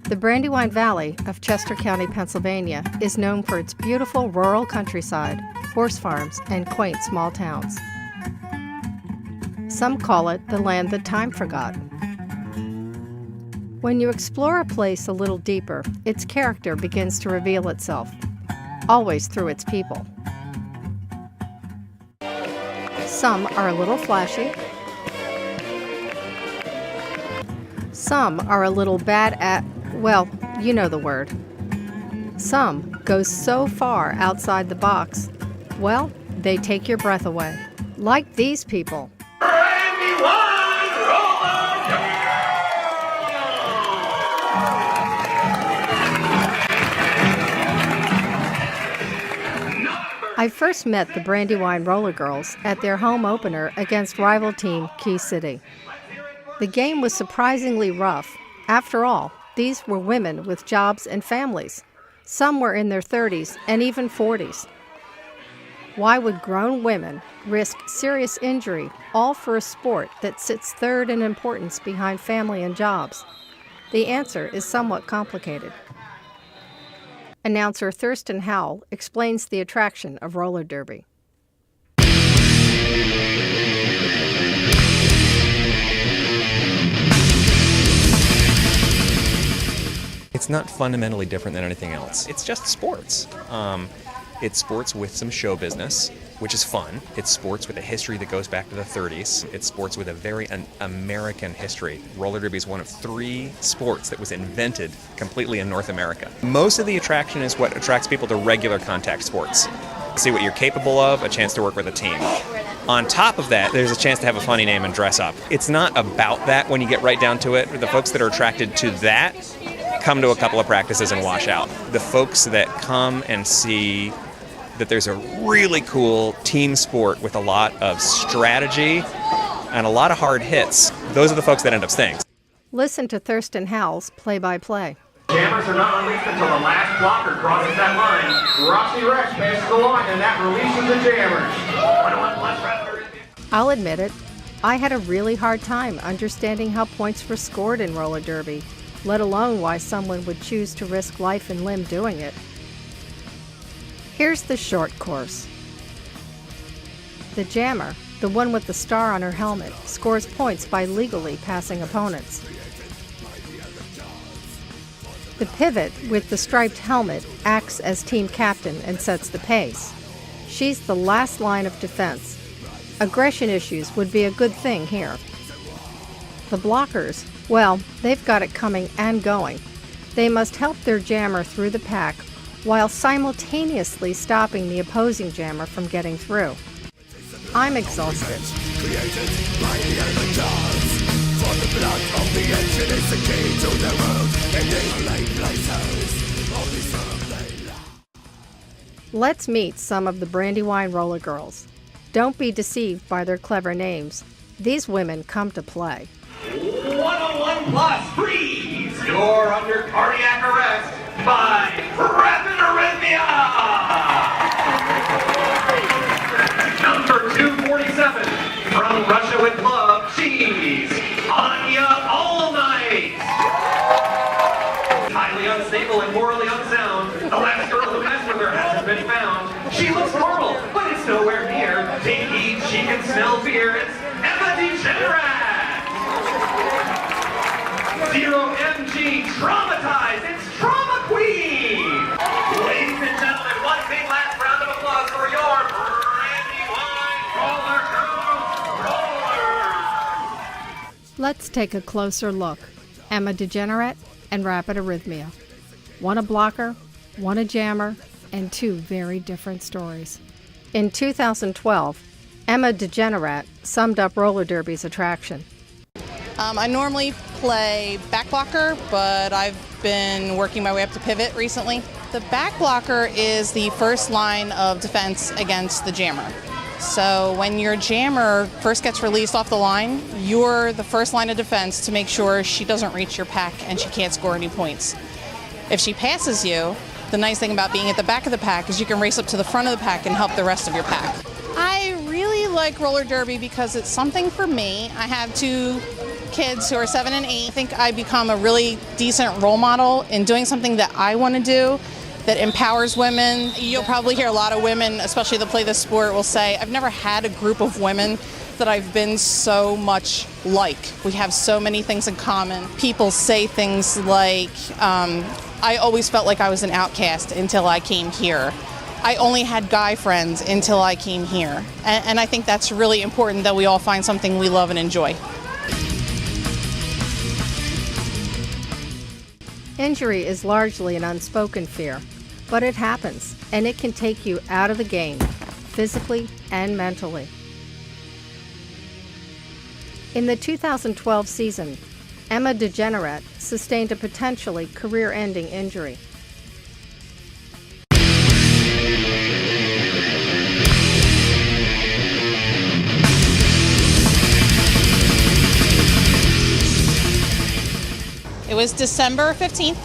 The Brandywine Valley of Chester County, Pennsylvania is known for its beautiful rural countryside, horse farms, and quaint small towns. Some call it the land that time forgot. When you explore a place a little deeper, its character begins to reveal itself, always through its people. Some are a little flashy. Some are a little bad at, well, you know the word. Some go so far outside the box, well, they take your breath away. Like these people. Brandywine Roller Girls! I first met the Brandywine Roller Girls at their home opener against rival team Key City. The game was surprisingly rough. After all, these were women with jobs and families. Some were in their 30s and even 40s. Why would grown women risk serious injury, all for a sport that sits third in importance behind family and jobs? The answer is somewhat complicated. Announcer Thurston Howell explains the attraction of roller derby. It's not fundamentally different than anything else. It's just sports. It's sports with some show business, which is fun. It's sports with a history that goes back to the 30s. It's sports with a very American history. Roller derby is one of 3 sports that was invented completely in North America. Most of the attraction is what attracts people to regular contact sports. See what you're capable of, a chance to work with a team. On top of that, there's a chance to have a funny name and dress up. It's not about that when you get right down to it. The folks that are attracted to that come to a couple of practices and wash out. The folks that come and see that there's a really cool team sport with a lot of strategy and a lot of hard hits, those are the folks that end up staying. Listen to Thurston Howell's play-by-play. Jammers are not released until the last blocker crosses that line. Rossi Rex passes the line, and that releases the jammers. I'll admit it, I had a really hard time understanding how points were scored in roller derby, let alone why someone would choose to risk life and limb doing it. Here's the short course. The jammer, the one with the star on her helmet, scores points by legally passing opponents. The pivot with the striped helmet acts as team captain and sets the pace. She's the last line of defense. Aggression issues would be a good thing here. The blockers, well, they've got it coming and going. They must help their jammer through the pack while simultaneously stopping the opposing jammer from getting through. I'm exhausted. Let's meet some of the Brandywine Roller Girls. Don't be deceived by their clever names. These women come to play. 101 plus, freeze! You're under cardiac arrest by rapid arrhythmia! Number 247, from Russia with love, she's Anya All Night! Highly unstable and morally unsound, the last girl who messed with her hasn't been found. She looks normal, but it's nowhere near. Take heed, she can smell fear. It's Emma DeGeneres! Zero MG, traumatized, it's Trauma Queen! Ladies and gentlemen, one big last round of applause for your Brandywine Roller Girls! Let's take a closer look. Emma DeGeneres and Rapid Arrhythmia. One a blocker, one a jammer, and 2 very different stories. In 2012, Emma DeGeneres summed up roller derby's attraction. I normally play back blocker, but I've been working my way up to pivot recently. The back blocker is the first line of defense against the jammer. So when your jammer first gets released off the line, you're the first line of defense to make sure she doesn't reach your pack and she can't score any points. If she passes you, the nice thing about being at the back of the pack is you can race up to the front of the pack and help the rest of your pack. I really like roller derby because it's something for me. I have 2 kids who are 7 and 8. I think I become a really decent role model in doing something that I want to do that empowers women. You'll probably hear a lot of women, especially that play this sport, will say, I've never had a group of women that I've been so much like. We have so many things in common. People say things like, I always felt like I was an outcast until I came here. I only had guy friends until I came here. And I think that's really important, that we all find something we love and enjoy. Injury is largely an unspoken fear, but it happens, and it can take you out of the game, physically and mentally. In the 2012 season, Emma DeGenerette sustained a potentially career-ending injury. It was December 15th.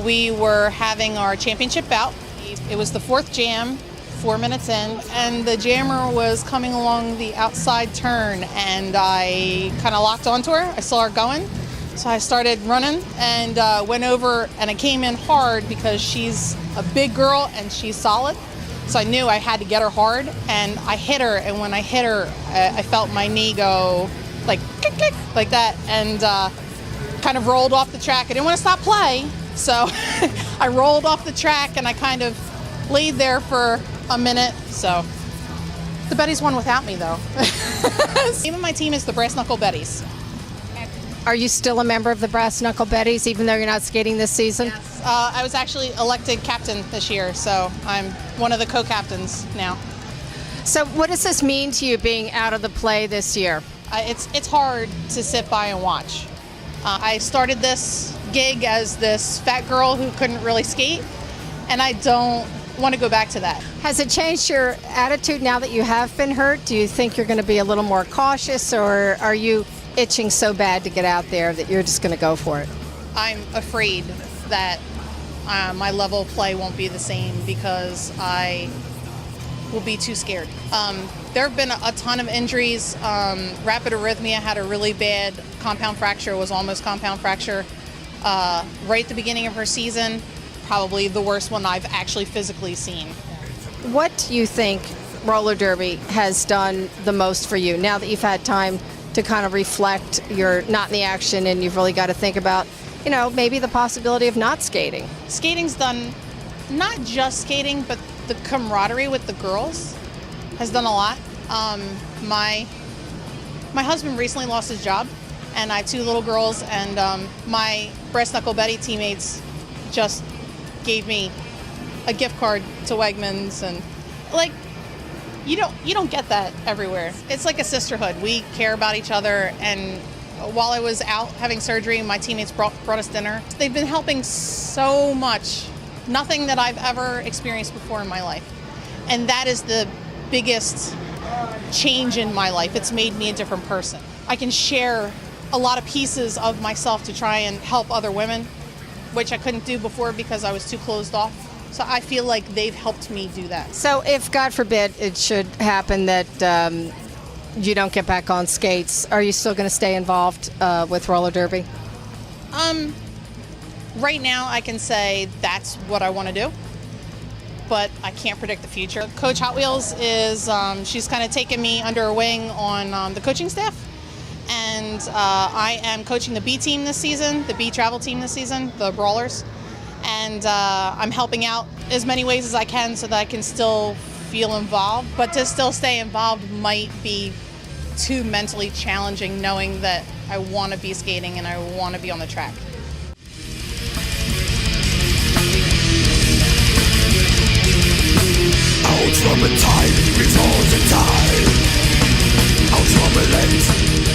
We were having our championship bout. It was the fourth jam, 4 minutes in, and the jammer was coming along the outside turn, and I kind of locked onto her. I saw her going, so I started running and went over, and I came in hard because she's a big girl and she's solid. So I knew I had to get her hard, and I hit her, and when I hit her, I felt my knee go like click, click, like that, and kind of rolled off the track. I didn't want to stop play, so I rolled off the track and I kind of laid there for a minute. So the Betties won without me, though. The name of my team is the Brass Knuckle Betties. Are you still a member of the Brass Knuckle Betties, even though you're not skating this season? Yes. I was actually elected captain this year, so I'm one of the co-captains now. So what does this mean to you, being out of the play this year? It's hard to sit by and watch. I started this gig as this fat girl who couldn't really skate, and I don't want to go back to that. Has it changed your attitude now that you have been hurt? Do you think you're going to be a little more cautious, or are you itching so bad to get out there that you're just going to go for it? I'm afraid that my level of play won't be the same because I will be too scared. There have been a ton of injuries. Rapid Arrhythmia had a really bad compound fracture, was almost compound fracture, right at the beginning of her season. Probably the worst one I've actually physically seen. What do you think roller derby has done the most for you now that you've had time to kind of reflect? You're not in the action and you've really got to think about, maybe the possibility of not skating. Skating's done, not just skating, but the camaraderie with the girls has done a lot. My husband recently lost his job, and I have 2 little girls, and my Brass Knuckle Betty teammates just gave me a gift card to Wegmans, and you don't get that everywhere. It's like a sisterhood. We care about each other, and while I was out having surgery, my teammates brought us dinner. They've been helping so much. Nothing that I've ever experienced before in my life. And that is the biggest change in my life. It's made me a different person. I can share a lot of pieces of myself to try and help other women, which I couldn't do before because I was too closed off. So I feel like they've helped me do that. So if, God forbid, it should happen that you don't get back on skates, are you still going to stay involved with roller derby? Right now, I can say that's what I want to do, but I can't predict the future. Coach Hot Wheels is, she's kind of taken me under her wing on the coaching staff, and I am coaching the B team this season, the B travel team this season, the Brawlers, and I'm helping out as many ways as I can so that I can still feel involved, but to still stay involved might be too mentally challenging, knowing that I want to be skating and I want to be on the track. Out from a time before the time. Out from a lens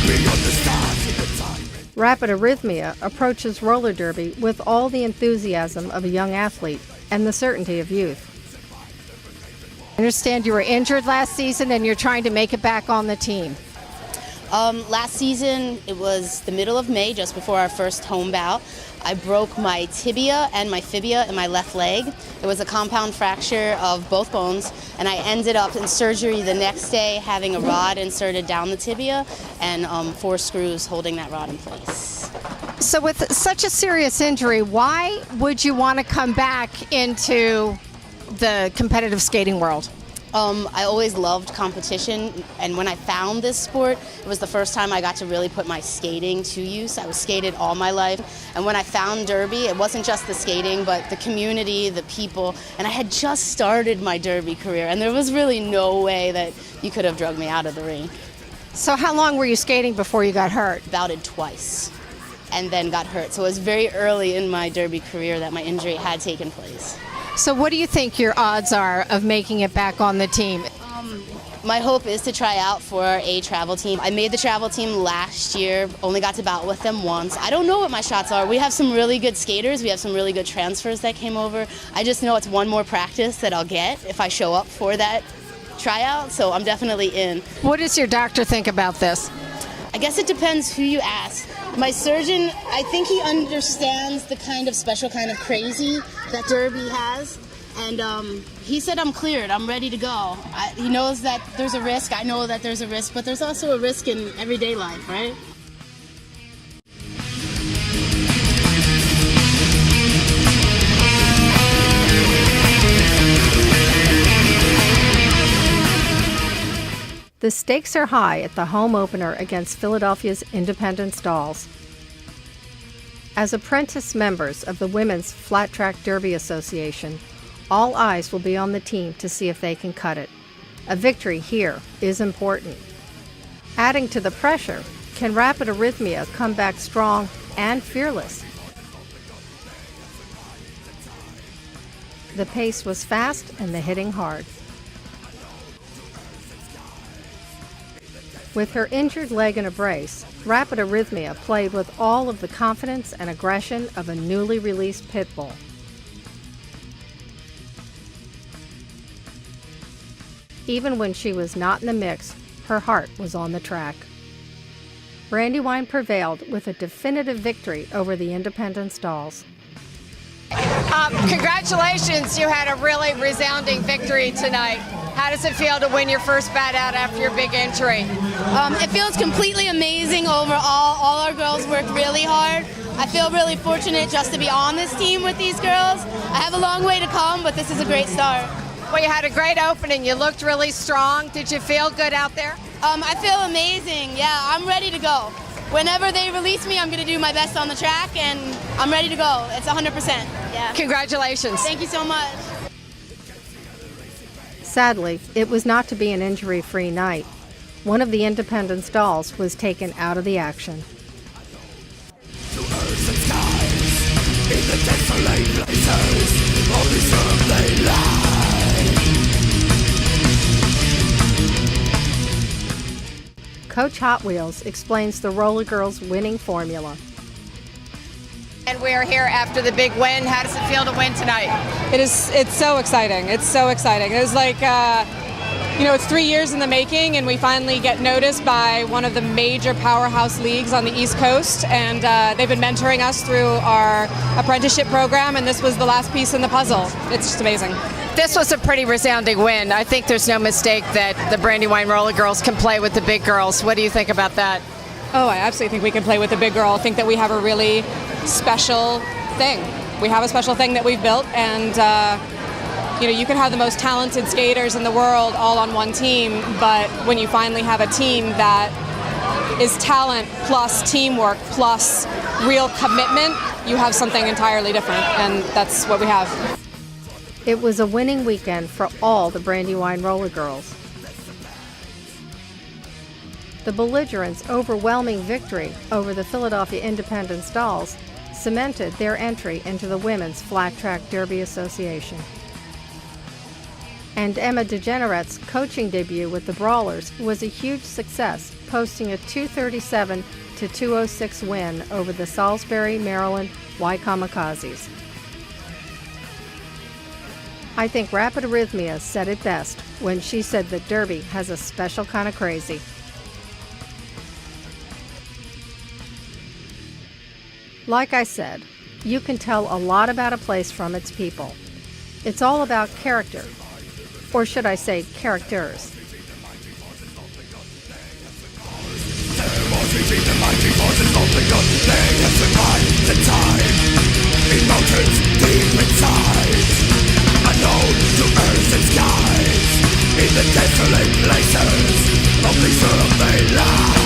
beyond the stars in the time. Rapid Arrhythmia approaches roller derby with all the enthusiasm of a young athlete and the certainty of youth. I understand you were injured last season and you're trying to make it back on the team. Last season, it was the middle of May, just before our first home bout. I broke my tibia and my fibia in my left leg. It was a compound fracture of both bones, and I ended up in surgery the next day having a rod inserted down the tibia and 4 screws holding that rod in place. So with such a serious injury, why would you want to come back into the competitive skating world? I always loved competition, and when I found this sport, it was the first time I got to really put my skating to use. I was skated all my life, and when I found Derby, it wasn't just the skating, but the community, the people, and I had just started my Derby career, and there was really no way that you could have drugged me out of the rink. So how long were you skating before you got hurt? Bouted twice, and then got hurt. So it was very early in my Derby career that my injury had taken place. So what do you think your odds are of making it back on the team? My hope is to try out for a travel team. I made the travel team last year, only got to bout with them once. I don't know what my shots are. We have some really good skaters. We have some really good transfers that came over. I just know it's one more practice that I'll get if I show up for that tryout, so I'm definitely in. What does your doctor think about this? I guess it depends who you ask. My surgeon, I think he understands the kind of special kind of crazy that Derby has, and he said I'm cleared, I'm ready to go. He knows that there's a risk, I know that there's a risk, but there's also a risk in everyday life, right? The stakes are high at the home opener against Philadelphia's Independence Dolls. As apprentice members of the Women's Flat Track Derby Association, all eyes will be on the team to see if they can cut it. A victory here is important. Adding to the pressure, can Rapid Arrhythmia come back strong and fearless? The pace was fast and the hitting hard. With her injured leg in a brace, Rapid Arrhythmia played with all of the confidence and aggression of a newly released pit bull. Even when she was not in the mix, her heart was on the track. Brandywine prevailed with a definitive victory over the Independence Dolls. Congratulations, you had a really resounding victory tonight. How does it feel to win your first bat out after your big injury? It feels completely amazing overall. All our girls worked really hard. I feel really fortunate just to be on this team with these girls. I have a long way to come, but this is a great start. Well, you had a great opening. You looked really strong. Did you feel good out there? I feel amazing. Yeah, I'm ready to go. Whenever they release me, I'm going to do my best on the track, and I'm ready to go. It's 100%. Yeah. Congratulations. Thank you so much. Sadly, it was not to be an injury-free night. One of the Independence Dolls was taken out of the action. To earth and skies, in the desolate places, only some they lie. Coach Hot Wheels explains the Roller Girls' winning formula. And we are here after the big win. How does it feel to win tonight? It's so exciting. It's so exciting. It was like, it's 3 years in the making, and we finally get noticed by one of the major powerhouse leagues on the East Coast, and they've been mentoring us through our apprenticeship program, and this was the last piece in the puzzle. It's just amazing. This was a pretty resounding win. I think there's no mistake that the Brandywine Roller Girls can play with the big girls. What do you think about that? Oh, I absolutely think we can play with the big girl. I think that we have a really special thing. We have a special thing that we've built, and you can have the most talented skaters in the world all on one team, but when you finally have a team that is talent plus teamwork plus real commitment, you have something entirely different, and that's what we have. It was a winning weekend for all the Brandywine Roller Girls. The belligerents' overwhelming victory over the Philadelphia Independence Dolls cemented their entry into the Women's Flat Track Derby Association. And Emma DeGenerette's coaching debut with the Brawlers was a huge success, posting a 237-206 win over the Salisbury, Maryland Y-Kamikazes. I think Rapid Arrhythmia said it best when she said that Derby has a special kind of crazy. Like I said, you can tell a lot about a place from its people. It's all about character, or should I say characters. In mountains deep inside, unknown to earth and skies, in the desolate places of the survey line.